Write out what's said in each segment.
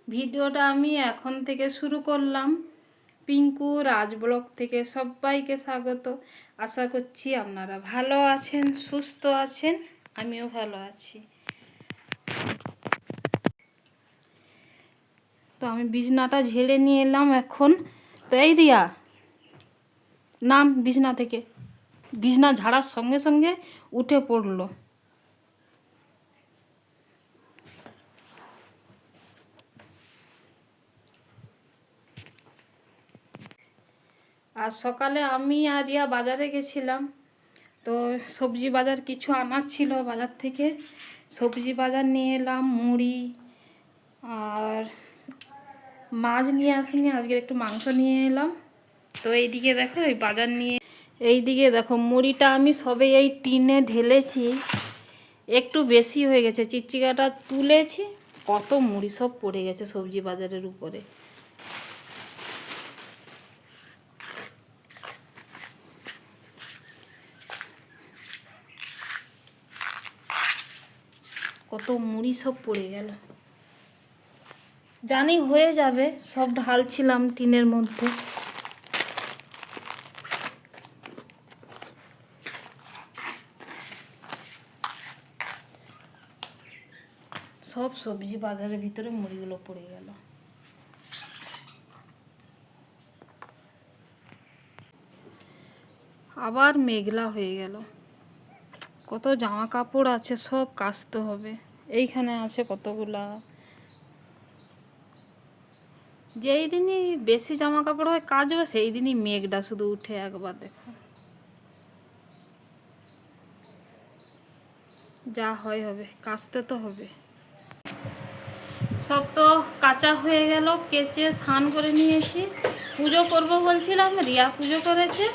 ভিডিওটা আমি এখন থেকে শুরু করলাম। পিঙ্কু রাজ ব্লগ থেকে সবাইকে স্বাগত। আশা করছি আপনারা ভালো আছেন, সুস্থ আছেন, আমিও ভালো আছি। তো আমি বিছনাটা ঝেড়ে নিয়ে এলাম এখন। তো এই রিয়া, নাম বিছনা থেকে। বিছনা ঝাড়ার সঙ্গে সঙ্গে উঠে পড়লো। আর সকালে আমি আর রিয়া বাজারে গেছিলাম। তো সবজি বাজার কিছু আনার ছিল, বাজার থেকে সবজি বাজার নিয়ে এলাম, মুড়ি আর মাছ নিয়ে আসিনি, আজকে একটু মাংস নিয়ে এলাম। তো এইদিকে দেখো এই বাজার নিয়ে, এইদিকে দেখো মুড়িটা আমি সবে এই টিনে ঢেলেছি, একটু বেশি হয়ে গেছে। চিচিকাটা তুলেছি, কত মুড়ি সব পড়ে গেছে সবজি বাজারের উপরে। কত মুড়ি সব পড়ে গেল। জানি হয়ে যাবে, সব ঢালছিলাম টিনের মধ্যে। সব সবজি বাজারের ভিতরে মুড়িগুলো পড়ে গেল। আবার মেঘলা হয়ে গেল। কত জামা কাপড় আছে, সব কাচতে হবে। এইখানে আছে কতগুলা। যেই দিনই বেশি জামা কাপড় হয় কাচবে, সেই দিনই মেঘটা শুধু উঠে একবার দেখো। যা হয় হবে, কাচতে তো হবে। সব তো কাঁচা হয়ে গেল, কেচে স্নান করে নিয়েছি। পুজো করব বলছিলাম, রিয়া পুজো করেছে।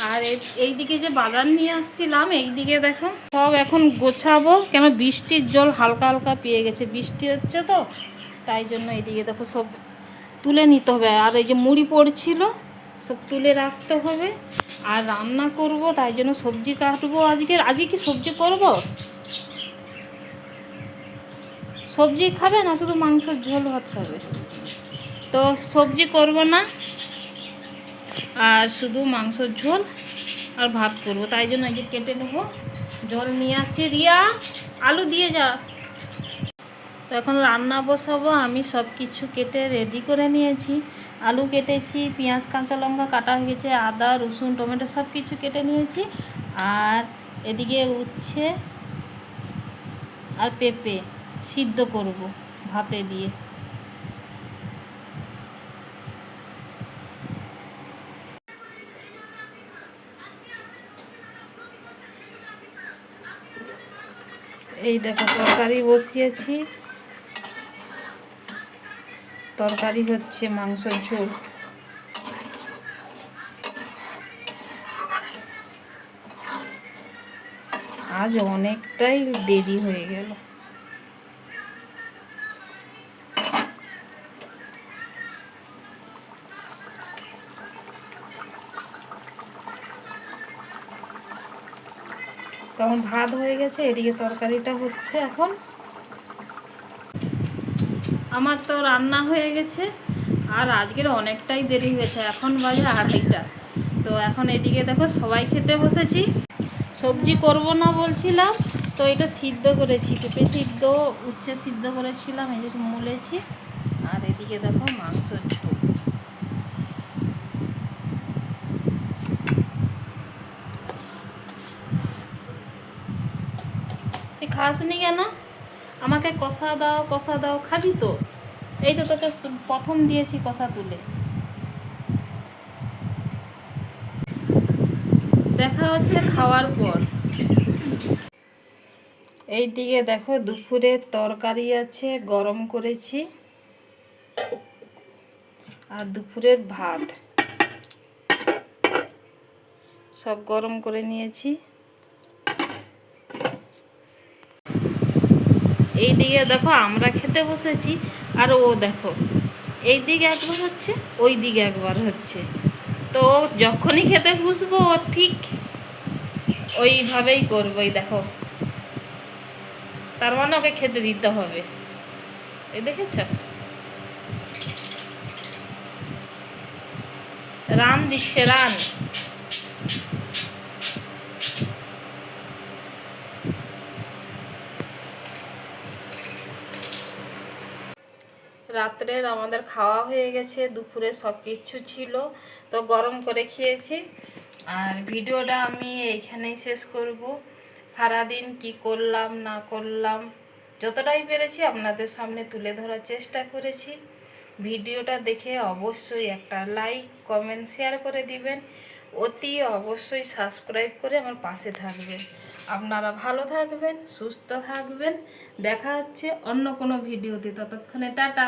আর এইদিকে যে বাজার নিয়ে আসছিলাম, এইদিকে দেখো সব এখন গোছাবো। কেন বৃষ্টির জল হালকা হালকা পেয়ে গেছে, বৃষ্টি হচ্ছে তো তাই জন্য এইদিকে দেখো সব তুলে নিতে হবে। আর এই যে মুড়ি পড়ছিল, সব তুলে রাখতে হবে। আর রান্না করব, তাই জন্য সবজি কাটবো। আজকে কি সবজি করব? সবজি খাবে না শুধু মাংসের ঝোল ভাত খাবে? তো সবজি করব না, আর শুধু মাংসের ঝোল আর ভাত করব। তাই জন্য এই যে কেটে নেব, জল নিয়ে আসছি। রিয়া আলু দিয়ে যা। তো এখন রান্না বসাবো। আমি সব কিছু কেটে রেডি করে নিয়েছি। আলু কেটেছি, পেঁয়াজ কাঁচা লঙ্কা কাটা হয়ে গেছে, আদা রসুন টমেটো সব কিছু কেটে নিয়েছি। আর এদিকে উচ্ছে আর পেঁপে সিদ্ধ করব ভাতে দিয়ে। এই দেখো তরকারি বসিয়েছি, তরকারি হচ্ছে মাংসের ঝোল। আজ অনেকটাই দেরি হয়ে গেল। তখন ভাত হয়ে গেছে, এদিকে তরকারিটা হচ্ছে এখন। আমার তো রান্না হয়ে গেছে, আর আজকের অনেকটাই দেরি হয়েছে, এখন বাজে 2:30। তো এখন এদিকে দেখো সবাই খেতে বসেছি। সবজি করব না বলছিলাম, তো এটা সিদ্ধ করেছি, পেঁপে সিদ্ধ উচ্ছে সিদ্ধ করেছিলাম, এই যে মুলেছি। আর এদিকে দেখো মাংসের ঝোল। তুই খাসনি কেন? আমাকে কষা দাও কষা দাও, খাবি তো? এই তো তোকে প্রথম দিয়েছি কষা তুলে। দেখা হচ্ছে খাওয়ার পর। এই দিকে দেখো দুপুরের তরকারি আছে, গরম করেছি। আর দুপুরের ভাত সব গরম করে নিয়েছি। এই দিকে দেখো আমরা খেতে বসেছি, আর ও দেখো এই দিকে একবার হচ্ছে, ওই দিকে একবার হচ্ছে। তো যখনই খেতে বসবো ও ঠিক ওইভাবেই করবো। এই দেখো, তার মানে ওকে খেতে দিতে হবে। এই দেখেছ? রান দিচ্ছে, রান। রাত্রের আমাদের খাওয়া হয়ে গেছে, দুপুরে সব কিছু ছিল, তো গরম করে খেয়েছি। আর ভিডিওটা আমি এইখানেই শেষ করব। সারাদিন কি করলাম না করলাম যতটাই পেরেছি আপনাদের সামনে তুলে ধরার চেষ্টা করেছি। ভিডিওটা দেখে অবশ্যই একটা লাইক, কমেন্ট, শেয়ার করে দিবেন। অতি অবশ্যই সাবস্ক্রাইব করে আমার পাশে থাকবেন। আপনারা ভালো থাকবেন, সুস্থ থাকবেন। দেখা হচ্ছে অন্য কোনো ভিডিওতে, ততক্ষণে টাটা।